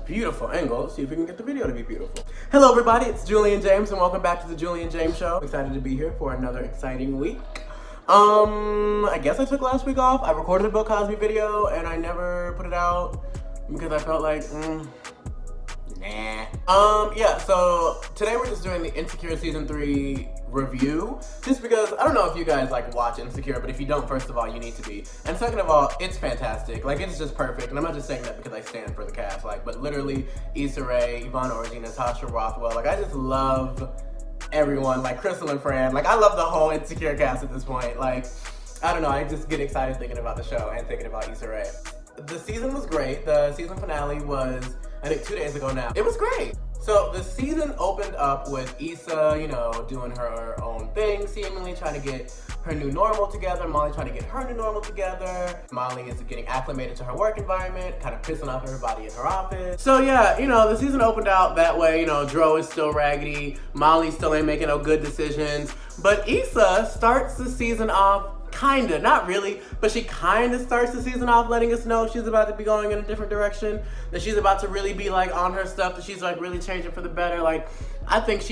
beautiful angle. See if we can get the video to be beautiful. Hello everybody, it's Julian James and welcome back to the Julian James Show. I'm excited to be here for another exciting week. I guess I took last week off. I recorded a Bill Cosby video and I never put it out because I felt like, yeah, so today we're just doing the Insecure Season 3 review, just because, I don't know if you guys like watch Insecure, but if you don't, first of all, you need to be. And second of all, it's fantastic. Like, it's just perfect. And I'm not just saying that because I stand for the cast, like, but literally, Issa Rae, Yvonne Orji, Natasha Rothwell, like, I just love everyone, like Crystal and Fran. Like, I love the whole Insecure cast at this point. Like, I don't know, I just get excited thinking about the show and thinking about Issa Rae. The season was great. The season finale was, I think, 2 days ago now. It was great. So the season opened up with Issa, you know, doing her own thing, seemingly trying to get her new normal together. Molly trying to get her new normal together. Molly is getting acclimated to her work environment, kind of pissing off everybody in her office. So yeah, you know, the season opened out that way. You know, Dro is still raggedy. Molly still ain't making no good decisions. But Issa starts the season off kinda, not really, but she kinda starts the season off letting us know she's about to be going in a different direction, that she's about to really be like on her stuff, that she's like really changing for the better. Like, I think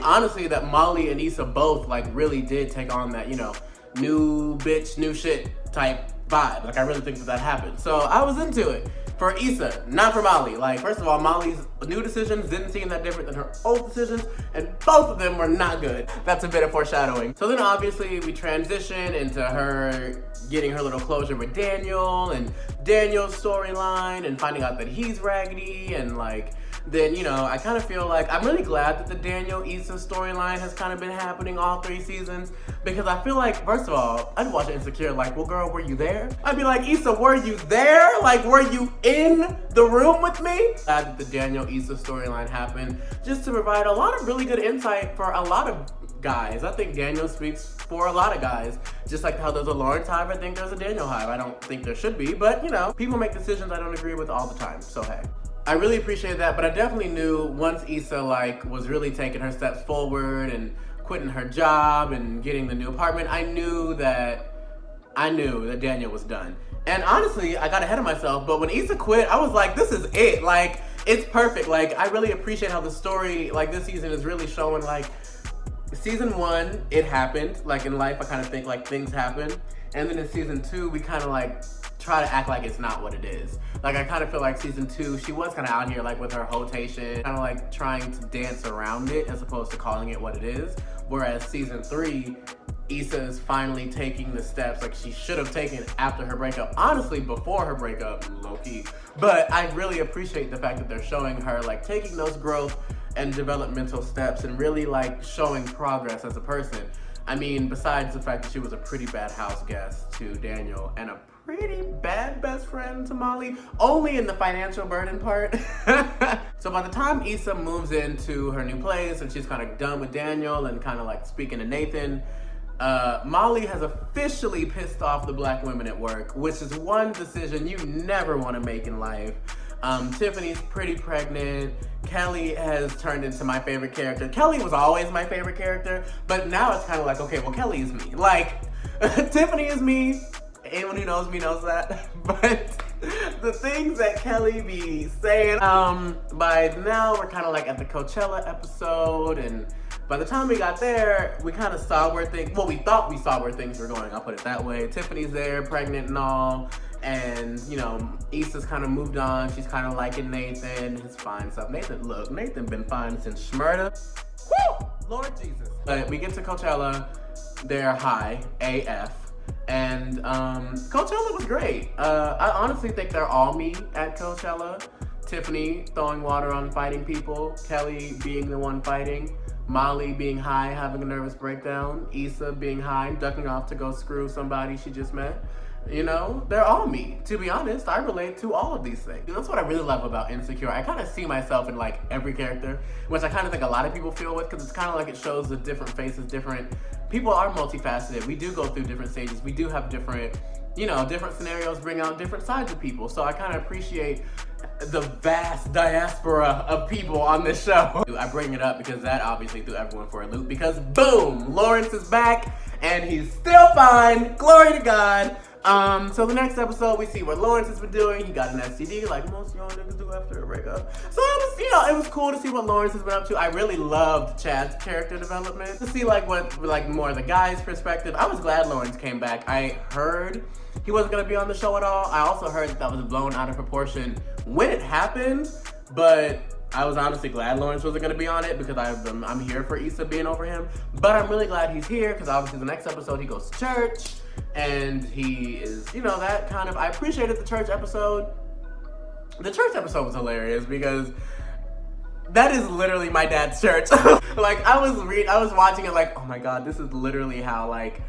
honestly that Molly and Issa both like really did take on that, you know, new bitch, new shit type vibe. Like, I really think that happened. So I was into it. For Issa, not for Molly. Like, first of all, Molly's new decisions didn't seem that different than her old decisions, and both of them were not good. That's a bit of foreshadowing. So then obviously we transition into her getting her little closure with Daniel, and Daniel's storyline, and finding out that he's raggedy, and like, then, you know, I kind of feel like, I'm really glad that the Daniel Issa storyline has kind of been happening all 3 seasons, because I feel like, first of all, I'd watch Insecure like, well girl, were you there? I'd be like, Issa, were you there? Like, were you in the room with me? Glad that the Daniel Issa storyline happened, just to provide a lot of really good insight for a lot of guys. I think Daniel speaks for a lot of guys, just like how there's a Lawrence hive, I think there's a Daniel hive. I don't think there should be, but you know, people make decisions I don't agree with all the time, so hey. I really appreciate that, but I definitely knew once Issa like was really taking her steps forward and quitting her job and getting the new apartment, I knew that Daniel was done. And honestly, I got ahead of myself, but when Issa quit, I was like, this is it. Like, it's perfect. Like, I really appreciate how the story, like, this season is really showing, like, season 1, it happened. Like, in life, I kind of think, like, things happen. And then in season 2, we kind of, like, try to act like it's not what it is. Like, I kind of feel like season 2, she was kind of out here, like, with her hotation, kind of, like, trying to dance around it as opposed to calling it what it is. Whereas season 3, Issa is finally taking the steps like she should have taken after her breakup. Honestly, before her breakup, low-key. But I really appreciate the fact that they're showing her like taking those growth and developmental steps and really like showing progress as a person. I mean, besides the fact that she was a pretty bad house guest to Daniel and a pretty bad best friend to Molly, only in the financial burden part. So by the time Issa moves into her new place and she's kind of done with Daniel and kind of like speaking to Nathan, Molly has officially pissed off the black women at work, which is one decision you never want to make in life. Tiffany's pretty pregnant. Kelly has turned into my favorite character. Kelly was always my favorite character, but now it's kind of like, okay, well, Kelly is me. Like, Tiffany is me. Anyone who knows me knows that. But the things that Kelly be saying, by now we're kind of like at the Coachella episode, and by the time we got there, we kind of saw where things, well, we thought we saw where things were going, I'll put it that way. Tiffany's there, pregnant and all, and, you know, Issa's kind of moved on. She's kind of liking Nathan, his fine stuff. Nathan been fine since Smyrna. Woo! Lord Jesus. But we get to Coachella, they're high, AF, and Coachella was great. I honestly think they're all me at Coachella. Tiffany throwing water on fighting people, Kelly being the one fighting, Molly being high, having a nervous breakdown, Issa being high, ducking off to go screw somebody she just met. You know, they're all me. To be honest, I relate to all of these things. That's what I really love about Insecure. I kind of see myself in like every character, which I kind of think a lot of people feel with, because it's kind of like it shows the different faces, different people are multifaceted. We do go through different stages. We do have different, you know, different scenarios bring out different sides of people. So I kind of appreciate the vast diaspora of people on this show. I bring it up because that obviously threw everyone for a loop, because boom, Lawrence is back and he's still fine. Glory to God. So the next episode, we see what Lawrence has been doing. He got an STD, like most young niggas do after a breakup. So it was, it was cool to see what Lawrence has been up to. I really loved Chad's character development. To see like what, like more of the guy's perspective. I was glad Lawrence came back. I heard he wasn't gonna be on the show at all. I also heard that was blown out of proportion when it happened, but I was honestly glad Lawrence wasn't going to be on it because I'm here for Issa being over him. But I'm really glad he's here because obviously the next episode he goes to church and he is, that kind of, I appreciated the church episode. The church episode was hilarious because that is literally my dad's church. Like I was watching it like, oh my God, this is literally how like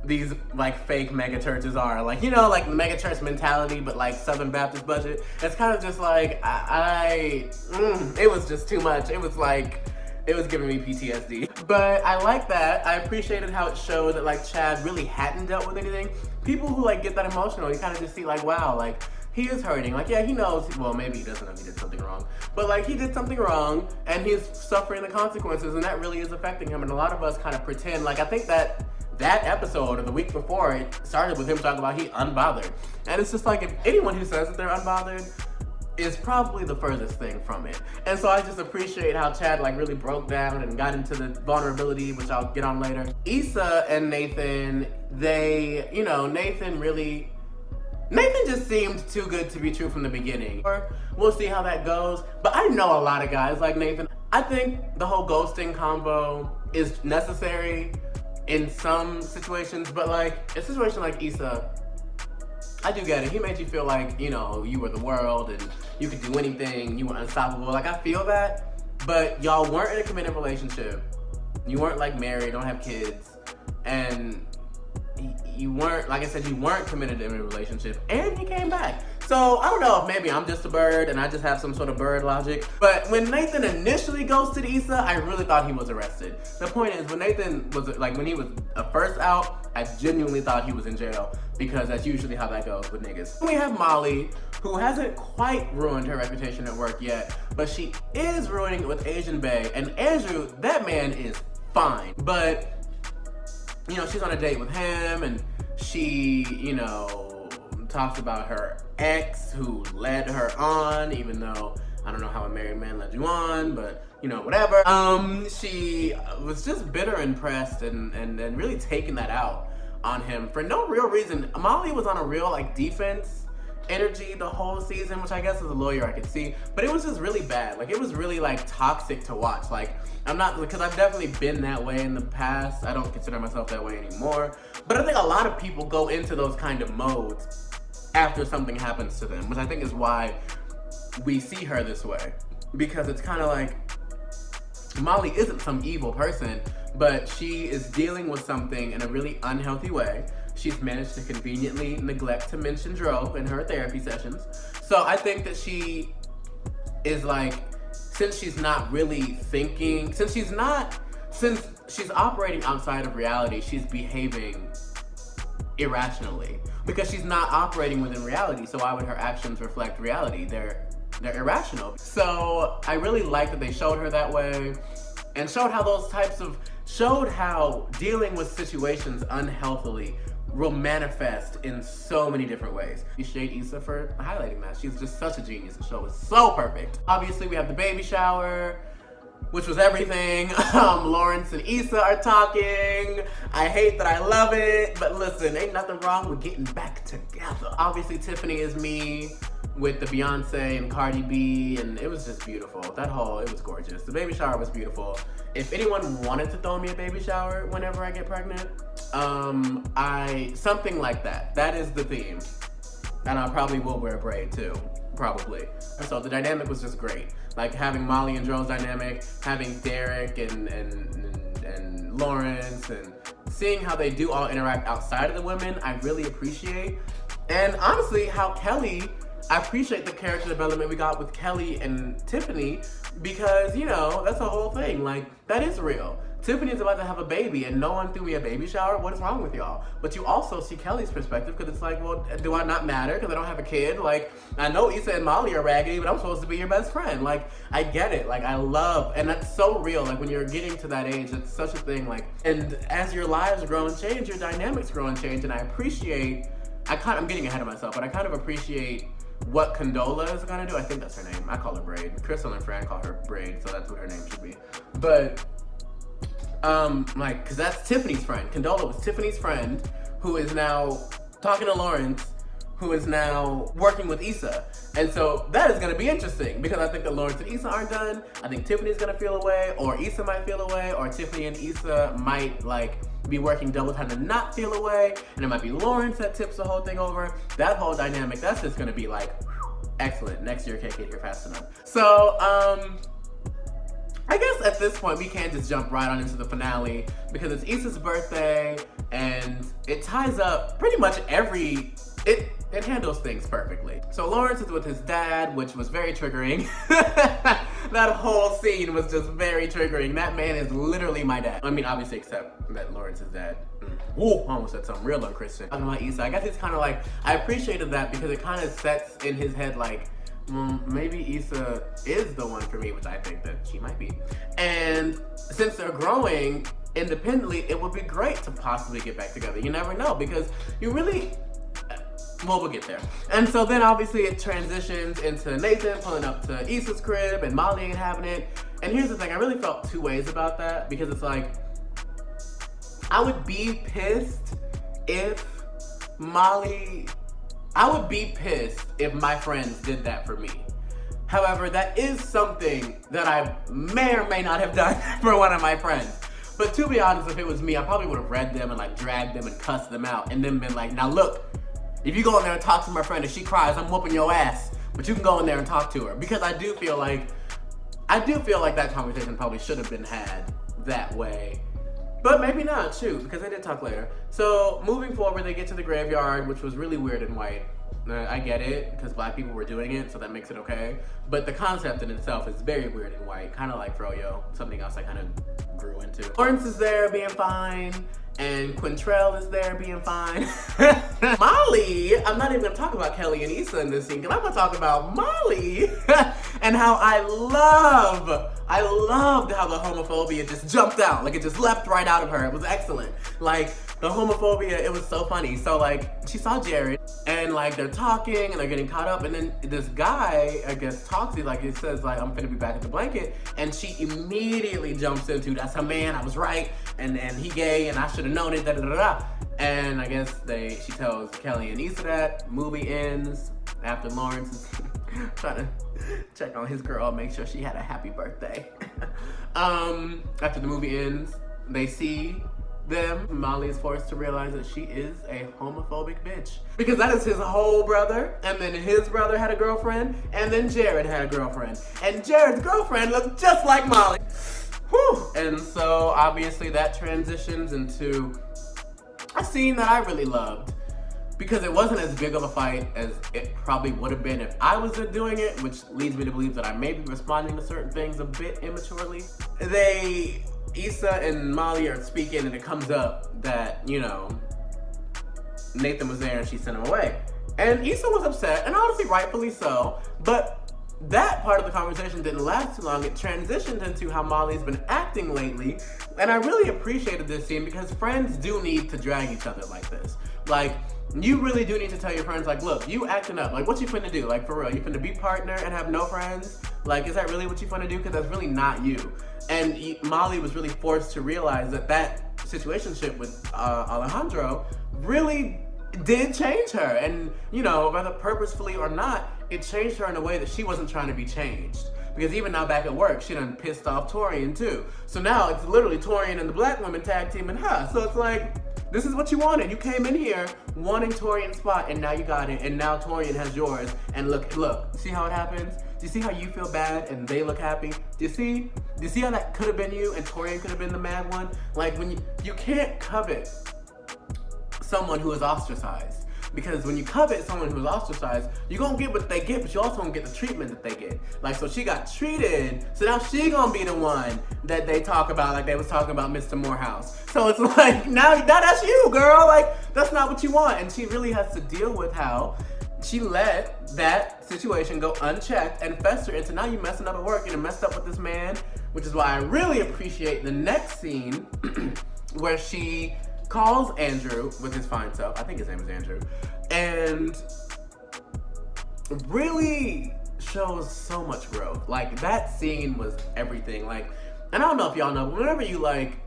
these like fake mega churches are, like like the mega church mentality, but like Southern Baptist budget. It's kind of just like it was just too much. It was like it was giving me PTSD. But I like that. I appreciated how it showed that like Chad really hadn't dealt with anything. People who like get that emotional, you kind of just see like, wow, like he is hurting. Like, yeah, he knows. Well, maybe he doesn't know he did something wrong, but like he did something wrong and he's suffering the consequences, and that really is affecting him. And a lot of us kind of pretend like, I think that episode or the week before, it started with him talking about he unbothered. And it's just like, if anyone who says that they're unbothered is probably the furthest thing from it. And so I just appreciate how Chad like really broke down and got into the vulnerability, which I'll get on later. Issa and Nathan, they, Nathan just seemed too good to be true from the beginning. We'll see how that goes. But I know a lot of guys like Nathan. I think the whole ghosting combo is necessary in some situations, but like a situation like Issa, I do get it. He made you feel like, you were the world and you could do anything, you were unstoppable. Like I feel that, but y'all weren't in a committed relationship. You weren't like married, don't have kids, and you weren't, like I said, you weren't committed in a relationship, and he came back. So I don't know if maybe I'm just a bird and I just have some sort of bird logic, but when Nathan initially ghosted Issa, I really thought he was arrested. The point is, when Nathan was, like when he was first out, I genuinely thought he was in jail, because that's usually how that goes with niggas. We have Molly, who hasn't quite ruined her reputation at work yet, but she is ruining it with Asian Bae, and Andrew, that man is fine, but she's on a date with him, and she, talks about her ex who led her on, even though I don't know how a married man led you on, but whatever. She was just bitter and pressed and really taking that out on him for no real reason. Molly was on a real like defense energy the whole season, which I guess as a lawyer I could see, but it was just really bad. Like it was really like toxic to watch. Like because I've definitely been that way in the past. I don't consider myself that way anymore, but I think a lot of people go into those kind of modes after something happens to them, which I think is why we see her this way, because it's kind of like Molly isn't some evil person, but she is dealing with something in a really unhealthy way. She's managed to conveniently neglect to mention Dro in her therapy sessions. So I think that she is like, since she's not really thinking, since she's operating outside of reality, she's behaving irrationally because she's not operating within reality. So why would her actions reflect reality? They're irrational. So I really like that they showed her that way and showed how dealing with situations unhealthily will manifest in so many different ways. I appreciate Issa for highlighting that. She's just such a genius. The show is so perfect. Obviously, we have the baby shower, which was everything. Lawrence and Issa are talking. I hate that I love it, but listen, ain't nothing wrong with getting back together. Obviously, Tiffany is me with the Beyonce and Cardi B, and it was just beautiful. It was gorgeous. The baby shower was beautiful. If anyone wanted to throw me a baby shower whenever I get pregnant, something like that. That is the theme. And I probably will wear a braid too, probably. So the dynamic was just great. Like having Molly and Dro's dynamic, having Derek and Lawrence, and seeing how they do all interact outside of the women, I really appreciate. And honestly, how I appreciate the character development we got with Kelly and Tiffany, because, that's a whole thing. Like, that is real. Tiffany's about to have a baby and no one threw me a baby shower. What is wrong with y'all? But you also see Kelly's perspective, because it's like, well, do I not matter because I don't have a kid? Like, I know Issa and Molly are raggedy, but I'm supposed to be your best friend. Like, I get it. Like, I love, and that's so real. Like, when you're getting to that age, it's such a thing. Like, and as your lives grow and change, your dynamics grow and change, and I appreciate I'm getting ahead of myself, but I kind of appreciate what Condola is gonna do. I think that's her name. I call her Braid. Crystal and Fran call her Braid, so that's what her name should be. But, like, cause that's Tiffany's friend. Condola was Tiffany's friend, who is now talking to Lawrence, who is now working with Issa. And so that is gonna be interesting, because I think that Lawrence and Issa aren't done. I think Tiffany's gonna feel away, or Issa might feel away, or Tiffany and Issa might, like, be working double time to not feel away, and it might be Lawrence that tips the whole thing over. That whole dynamic, that's just gonna be like, excellent. Next year can't get here fast enough. So, I guess at this point we can't just jump right on into the finale, because it's Issa's birthday, and it ties up pretty much it handles things perfectly. So Lawrence is with his dad, which was very triggering. That whole scene was just very triggering. That man is literally my dad. I mean, obviously, except that Lawrence is dad. Whoa, I almost said something real unchristian. Talking about Issa, I guess it's kind of like, I appreciated that because it kind of sets in his head like, maybe Issa is the one for me, which I think that she might be. And since they're growing independently, it would be great to possibly get back together. You never know, because you really, well, we'll get there. And so then obviously it transitions into Nathan pulling up to Issa's crib, and Molly ain't having it. And here's the thing, I really felt two ways about that, because it's like, I would be pissed if my friends did that for me. However, that is something that I may or may not have done for one of my friends. But to be honest, if it was me, I probably would have read them and like dragged them and cussed them out, and then been like, now look, if you go in there and talk to my friend and she cries, I'm whooping your ass. But you can go in there and talk to her. Because I do feel like that conversation probably should have been had that way. But maybe not, shoot, because they did talk later. So moving forward, they get to the graveyard, which was really weird and white. I get it, because black people were doing it, so that makes it okay. But the concept in itself is very weird and white, kind of like Froyo, something else I kind of grew into. Lawrence is there being fine, and Quintrell is there being fine. Molly, I'm not even gonna talk about Kelly and Issa in this scene, because I'm gonna talk about Molly and how I loved how the homophobia just jumped out. Like, it just leapt right out of her. It was excellent. Like, the homophobia, it was so funny. So, like, she saw Jared, and, like, they're talking, and they're getting caught up, and then this guy, I guess, talks to you, like, he says, like, I'm finna be back at the blanket, and she immediately jumps into, that's her man, I was right, and he gay, and I should have known it, da-da-da-da. And I guess she tells Kelly and Issa that. Movie ends after Lawrence is trying to check on his girl, make sure she had a happy birthday. After the movie ends, they see them. Molly is forced to realize that she is a homophobic bitch. Because that is his whole brother, and then his brother had a girlfriend, and then Jared had a girlfriend. And Jared's girlfriend looked just like Molly. Whew. And so obviously that transitions into a scene that I really loved, because it wasn't as big of a fight as it probably would have been if I was doing it, which leads me to believe that I may be responding to certain things a bit immaturely. Issa and Molly are speaking, and it comes up that, you know, Nathan was there and she sent him away. And Issa was upset, and honestly, rightfully so, but that part of the conversation didn't last too long. It transitioned into how Molly's been acting lately, and I really appreciated this scene, because friends do need to drag each other like this. Like, you really do need to tell your friends, like, look, you acting up. Like, what you finna do? Like, for real, you finna be partner and have no friends? Like, is that really what you finna do? Because that's really not you. And Molly was really forced to realize that situationship with Alejandro really did change her. And, you know, whether purposefully or not, it changed her in a way that she wasn't trying to be changed. Because even now back at work, she done pissed off Torian too. So now it's literally Torian and the black women tag teaming her. So it's like, this is what you wanted. You came in here wanting Torian's spot, and now you got it, and now Torian has yours. And look, see how it happens? Do you see how you feel bad and they look happy? Do you see how that could have been you and Torian could have been the mad one? Like, when you can't covet someone who is ostracized. Because when you covet someone who's ostracized, you're gonna get what they get, but you also gonna get the treatment that they get. Like, so she got treated, so now she gonna be the one that they talk about, like they was talking about Mr. Morehouse. So it's like, now that's you, girl. Like, that's not what you want. And she really has to deal with how she let that situation go unchecked and fester into, now you messing up at work, and messed up with this man, which is why I really appreciate the next scene where she calls Andrew with his fine self, I think his name is Andrew, and really shows so much growth. Like, that scene was everything. Like, and I don't know if y'all know, but whenever you like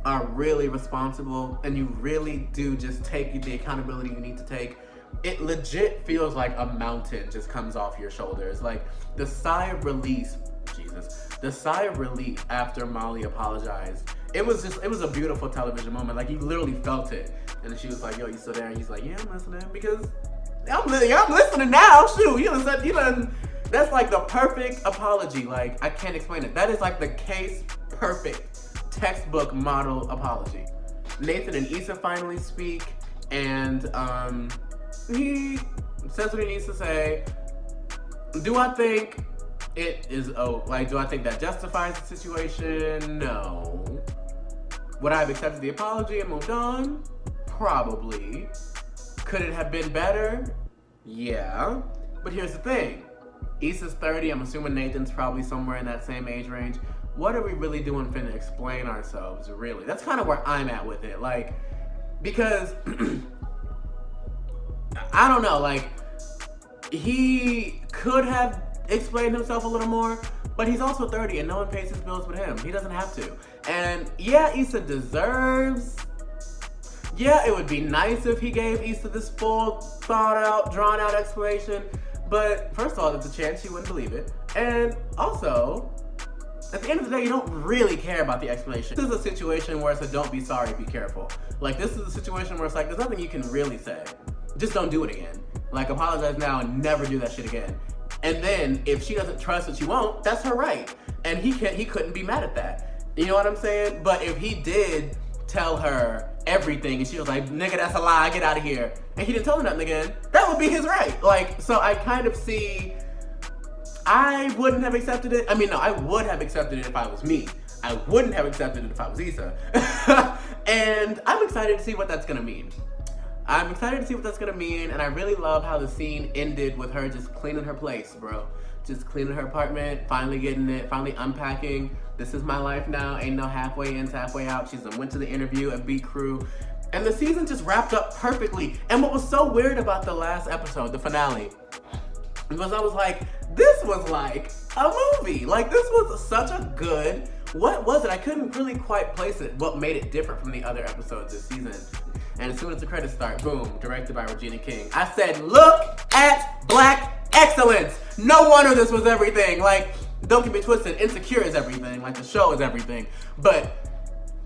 are really responsible and you really do just take the accountability you need to take, it legit feels like a mountain just comes off your shoulders. Like, the sigh of relief, the sigh of relief after Molly apologized, it was a beautiful television moment. Like, you literally felt it. And then she was like, yo, you still there? And he's like, yeah, I'm listening, because I'm listening now. Shoot, you done, that's like the perfect apology. Like, I can't explain it. That is like the case perfect textbook model apology. Nathan and Issa finally speak, and he says what he needs to say. Do I think it is, do I think that justifies the situation? No. Would I have accepted the apology and moved on? Probably. Could it have been better? Yeah. But here's the thing. Issa's 30, I'm assuming Nathan's probably somewhere in that same age range. What are we really doing finna explain ourselves, really? That's kind of where I'm at with it. Like, because, I don't know, like, he could have explained himself a little more, but he's also 30 and no one pays his bills but him. He doesn't have to. And yeah, Issa deserves, yeah, it would be nice if he gave Issa this full, thought out, drawn out explanation, but first of all, there's a chance she wouldn't believe it. And also, at the end of the day, you don't really care about the explanation. This is a situation where it's a don't be sorry, be careful. Like, this is a situation where it's like, there's nothing you can really say. Just don't do it again. Like, apologize now and never do that shit again. And then, if she doesn't trust that you won't, that's her right. And he couldn't be mad at that. You know what I'm saying? But if he did tell her everything and she was like, nigga, that's a lie, get out of here, and he didn't tell her nothing again, that would be his right. Like, so I kind of see, I wouldn't have accepted it. I mean, no, I would have accepted it if I was me. I wouldn't have accepted it if I was Issa. And I'm excited to see what that's gonna mean. I'm excited to see what that's gonna mean, and I really love how the scene ended with her just cleaning her place, bro. Just cleaning her apartment, finally getting it, finally unpacking. This is my life now, ain't no halfway in, halfway out. She's went to the interview at Beat Crew, and the season just wrapped up perfectly. And what was so weird about the last episode, the finale, was I was like, this was like a movie. Like, this was such a good, what was it? I couldn't really quite place it, what made it different from the other episodes this season. And as soon as the credits start, boom, directed by Regina King. I said, look at Black excellence. No wonder this was everything. Like, don't get me twisted, Insecure is everything. Like, the show is everything. But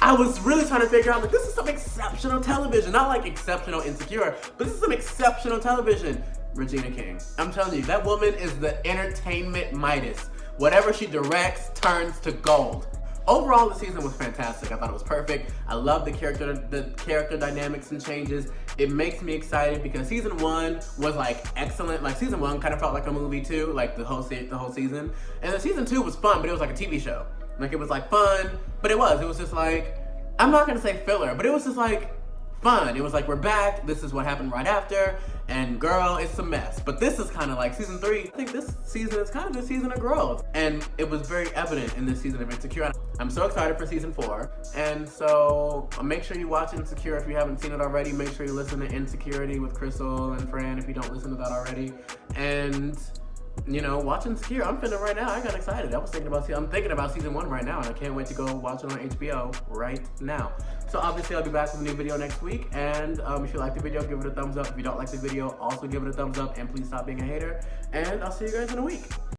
I was really trying to figure out, like, this is some exceptional television. Not like exceptional Insecure, but this is some exceptional television. Regina King. I'm telling you, that woman is the entertainment Midas. Whatever she directs turns to gold. Overall, the season was fantastic. I thought it was perfect. I love the character dynamics and changes. It makes me excited because season 1 was like excellent. Like, season 1 kind of felt like a movie too, like the whole season. And then season 2 was fun, but it was like a TV show. Like, it was like fun, but it was just like, I'm not gonna say filler, but it was just like fun. It was like, we're back, this is what happened right after, and girl, it's a mess. But this is kind of like season 3. I think this season is kind of the season of growth. And it was very evident in this season of Insecure. I'm so excited for season 4. And so make sure you watch Insecure if you haven't seen it already. Make sure you listen to Insecurity with Crystal and Fran if you don't listen to that already. And, you know, watch Insecure. I'm finna right now. I got excited. I'm thinking about season 1 right now, and I can't wait to go watch it on HBO right now. So obviously I'll be back with a new video next week, and if you like the video, give it a thumbs up. If you don't like the video, also give it a thumbs up, and please stop being a hater, and I'll see you guys in a week.